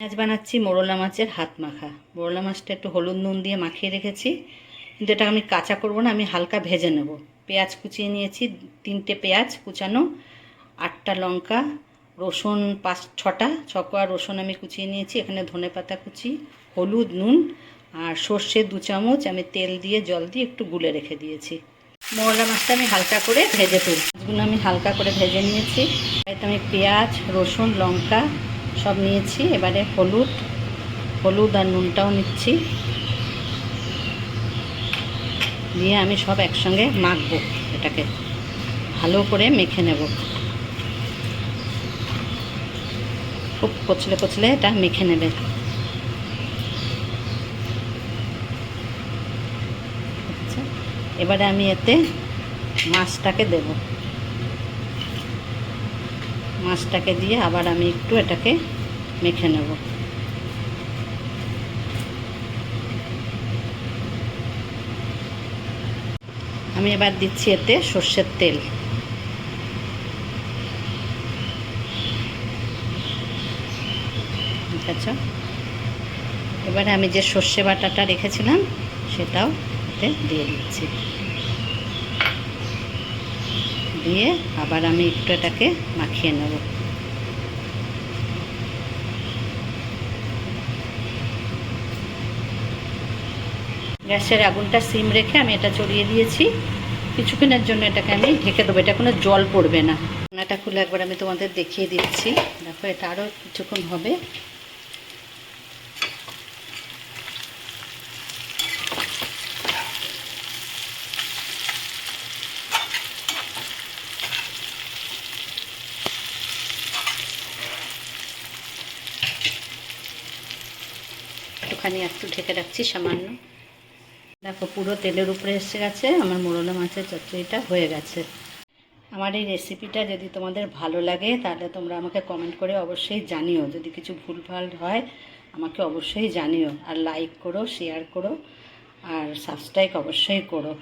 আজ বানাচ্ছি মোরলা মাছের হাত মাখা। মোরলা মাছটা একটু হলুদ নুন দিয়ে মাখিয়ে রেখেছি, কিন্তু এটা আমি কাঁচা করবো না, আমি হালকা ভেজে নেব। পেঁয়াজ কুচিয়ে নিয়েছি, 3টে পেঁয়াজ কুচানো, 8টা লঙ্কা, রসুন 5-6টা, 6 রসুন আমি কুচিয়ে নিয়েছি। এখানে ধনেপাতা কুচি, হলুদ, নুন আর সর্ষে 2 চামচ আমি তেল দিয়ে জল দিয়ে একটু গুলে রেখে দিয়েছি। মোরলা মাছটা আমি হালকা করে ভেজে তুলি। মাছগুলো আমি হালকা করে ভেজে নিয়েছি। এতে আমি পেঁয়াজ, রসুন, লঙ্কা সব নিয়েছি। এবারে হলুদ আর নুনটাও নিচ্ছি, দিয়ে আমি সব একসঙ্গে মাখবো। এটাকে ভালো করে মেখে নেব, খুব কচলে কচলে এটা মেখে নেবে। আচ্ছা, এবারে আমি এতে মাছটাকে দেব। মাছটাকে দিয়ে আবার আমি একটু এটাকে মেখে নেব। আমি এবার দিচ্ছি এতে সর্ষের তেল। ঠিক আছে, এবারে আমি যে সর্ষে বাটাটা রেখেছিলাম সেটাও এতে দিয়ে দিচ্ছি। দিয়ে আবার আমি একটু এটাকে মাখিয়ে নেব। গ্যাসের আগুনটা সিম রেখে আমি এটা চড়িয়ে দিয়েছি। কিছুক্ষণের জন্য এটাকে আমি ঢেকে দেবো, এটা কোনো জল পড়বে না। ঢাকনাটা খুলে একবার আমি তোমাদের দেখিয়ে দিচ্ছি। দেখো, এটা আরও কিছুক্ষণ হবে। একটুখানি একটু ঢেকে রাখছি সামান্য। দেখো, পুরো তেলের উপরে এসে গেছে, আমার মোরলা মাছের চচ্চড়িটা হয়ে গেছে। আমার এই রেসিপিটা যদি তোমাদের ভালো লাগে তাহলে তোমরা আমাকে কমেন্ট করে অবশ্যই জানিও। যদি কিছু ভুলভাল হয় আমাকে অবশ্যই জানিও। আর লাইক করো, শেয়ার করো আর সাবস্ক্রাইব অবশ্যই করো।